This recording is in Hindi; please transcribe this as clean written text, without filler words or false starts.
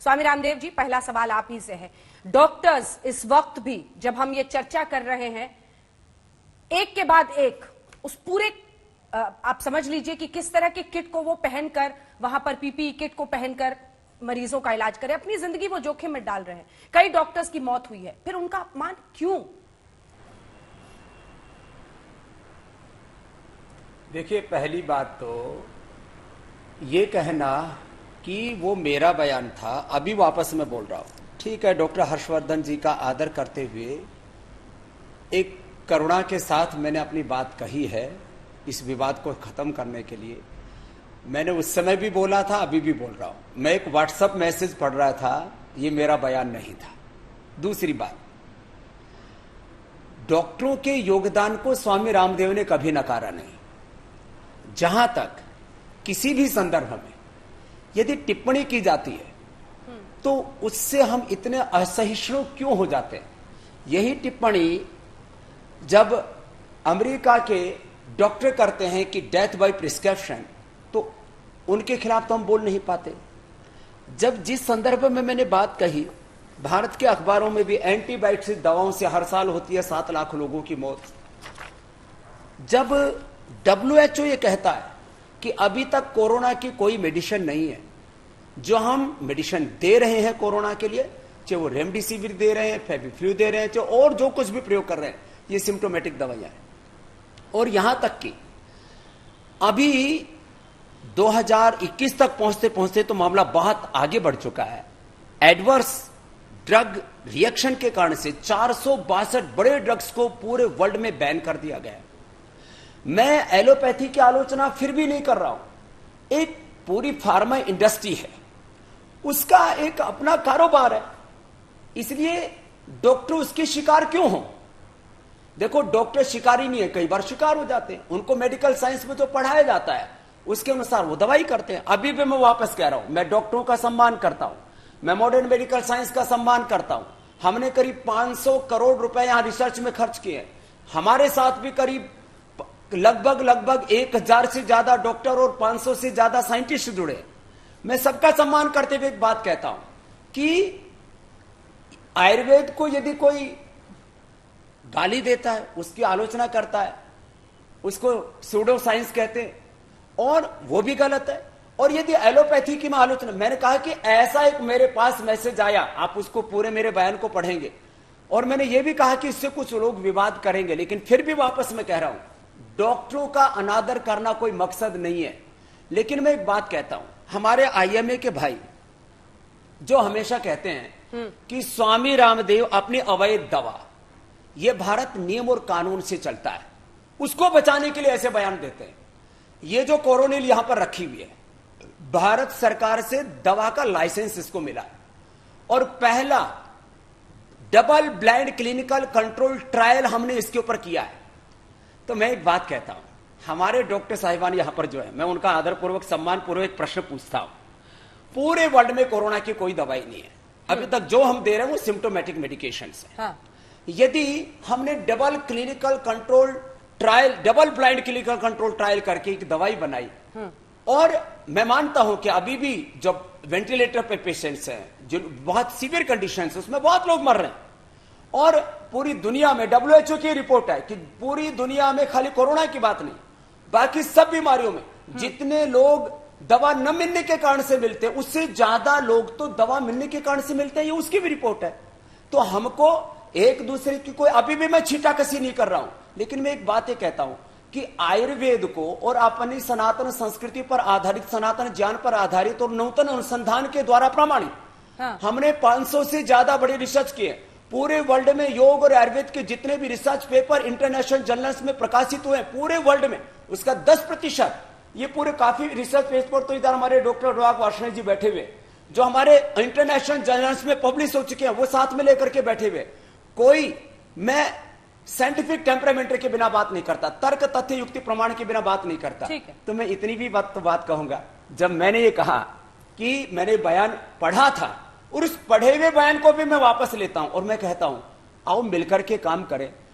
स्वामी रामदेव जी, पहला सवाल आप ही से है। डॉक्टर्स इस वक्त भी जब हम ये चर्चा कर रहे हैं, एक के बाद एक उस पूरे आप समझ लीजिए कि किस तरह के किट को वो पहनकर, वहां पर पीपीई किट को पहनकर मरीजों का इलाज करें, अपनी जिंदगी वो जोखिम में डाल रहे हैं। कई डॉक्टर्स की मौत हुई है, फिर उनका अपमान क्यों? देखिए, पहली बात तो ये कहना कि वो मेरा बयान था, अभी वापस मैं बोल रहा हूं। ठीक है, डॉक्टर हर्षवर्धन जी का आदर करते हुए एक करुणा के साथ मैंने अपनी बात कही है इस विवाद को खत्म करने के लिए। मैंने उस समय भी बोला था, अभी भी बोल रहा हूं। मैं एक व्हाट्सएप मैसेज पढ़ रहा था, ये मेरा बयान नहीं था। दूसरी बात, डॉक्टरों के योगदान को स्वामी रामदेव ने कभी नकारा नहीं। जहां तक किसी भी संदर्भ में यदि टिप्पणी की जाती है तो उससे हम इतने असहिष्णु क्यों हो जाते हैं? यही टिप्पणी जब अमेरिका के डॉक्टर करते हैं कि डेथ बाय प्रिस्क्रिप्शन, तो उनके खिलाफ तो हम बोल नहीं पाते। जब जिस संदर्भ में मैंने बात कही, भारत के अखबारों में भी एंटीबायोटिक दवाओं से हर साल होती है 7 लाख लोगों की मौत। जब WHO ये कहता है कि अभी तक कोरोना की कोई मेडिसिन नहीं है, जो हम मेडिसिन दे रहे हैं कोरोना के लिए, चाहे वो रेमडेसिविर दे रहे हैं, फेविफ्लू दे रहे हैं, चाहे और जो कुछ भी प्रयोग कर रहे हैं, ये सिम्टोमेटिक दवाइयां हैं। और यहां तक कि अभी 2021 तक पहुंचते पहुंचते तो मामला बहुत आगे बढ़ चुका है। एडवर्स ड्रग रिएक्शन के कारण से 462 बड़े ड्रग्स को पूरे वर्ल्ड में बैन कर दिया गया है। मैं एलोपैथी की आलोचना फिर भी नहीं कर रहा हूं। एक पूरी फार्मा इंडस्ट्री है, उसका एक अपना कारोबार है, इसलिए डॉक्टर उसके शिकार क्यों हो? देखो, डॉक्टर शिकारी नहीं है, कई बार शिकार हो जाते हैं। उनको मेडिकल साइंस में जो पढ़ाया जाता है उसके अनुसार वो दवाई करते हैं। अभी भी मैं वापस कह रहा हूं, मैं डॉक्टरों का सम्मान करता हूं, मैं मॉडर्न मेडिकल साइंस का सम्मान करता हूं। हमने करीब 500 करोड़ रुपए यहां रिसर्च में खर्च किए। हमारे साथ भी करीब लगभग 1000 से ज्यादा डॉक्टर और 500 से ज्यादा साइंटिस्ट जुड़े। मैं सबका सम्मान करते हुए एक बात कहता हूं कि आयुर्वेद को यदि कोई गाली देता है, उसकी आलोचना करता है, उसको सूडो साइंस कहते हैं, और वो भी गलत है। और यदि एलोपैथी की मैं आलोचना, मैंने कहा कि ऐसा एक मेरे पास मैसेज आया, आप उसको पूरे मेरे बयान को पढ़ेंगे, और मैंने ये भी कहा कि इससे कुछ लोग विवाद करेंगे, लेकिन फिर भी वापस मैं कह रहा हूं, डॉक्टरों का अनादर करना कोई मकसद नहीं है। लेकिन मैं एक बात कहता हूं, हमारे IMA के भाई जो हमेशा कहते हैं कि स्वामी रामदेव अपनी अवैध दवा, यह भारत नियम और कानून से चलता है, उसको बचाने के लिए ऐसे बयान देते हैं। ये जो कोरोनिल यहां पर रखी हुई है, भारत सरकार से दवा का लाइसेंस इसको मिला है, और पहला double blind clinical control trial हमने इसके ऊपर किया है। तो मैं एक बात कहता हूं, हमारे डॉक्टर साहिबान यहां पर जो है, मैं उनका आदरपूर्वक सम्मानपूर्वक एक प्रश्न पूछता हूं। पूरे वर्ल्ड में कोरोना की कोई दवाई नहीं है अभी तक, जो हम दे रहे हैं वो सिम्टोमेटिक मेडिकेशन है। हाँ। यदि हमने double clinical control trial, double blind clinical control trial करके एक दवाई बनाई, और मैं मानता हूं कि अभी भी जब वेंटिलेटर पे पेशेंट्स हैं, जो बहुत सीवियर कंडीशन है, उसमें बहुत लोग मर रहे हैं, और पूरी दुनिया में WHO की रिपोर्ट है कि पूरी दुनिया में खाली कोरोना की बात नहीं, बाकी सब बीमारियों में जितने लोग दवा न मिलने के कारण से मिलते हैं, उससे ज्यादा लोग तो दवा मिलने के कारण से मिलते हैं, ये उसकी भी रिपोर्ट है। तो हमको एक दूसरे की कोई, अभी भी मैं छींटाकशी नहीं कर रहा हूं, लेकिन मैं एक बात ये कहता हूं कि आयुर्वेद को और अपनी सनातन संस्कृति पर आधारित, सनातन ज्ञान पर आधारित और नूतन अनुसंधान के द्वारा प्रमाणित, हमने 500 से ज्यादा बड़े रिसर्च किए। पूरे वर्ल्ड में योग और आयुर्वेद के जितने भी रिसर्च पेपर इंटरनेशनल जर्नल्स में प्रकाशित हुए पूरे वर्ल्ड में, उसका 10%, ये पूरे काफी रिसर्च पेपर, तो इधर हमारे डॉक्टर अनुराग वार्ष्णेय जी बैठे हुए, जो हमारे इंटरनेशनल जर्नल्स में पब्लिश हो चुके हैं, वो साथ में लेकर के बैठे हुए। कोई, मैं साइंटिफिक टेम्परामेंट के बिना बात नहीं करता, तर्क तथ्य युक्ति प्रमाण के बिना बात नहीं करता। तो मैं इतनी भी बात कहूंगा, जब मैंने ये कहा कि मैंने बयान पढ़ा था, और उस पढ़े हुए बयान को भी मैं वापस लेता हूं, और मैं कहता हूं आओ मिलकर के काम करें।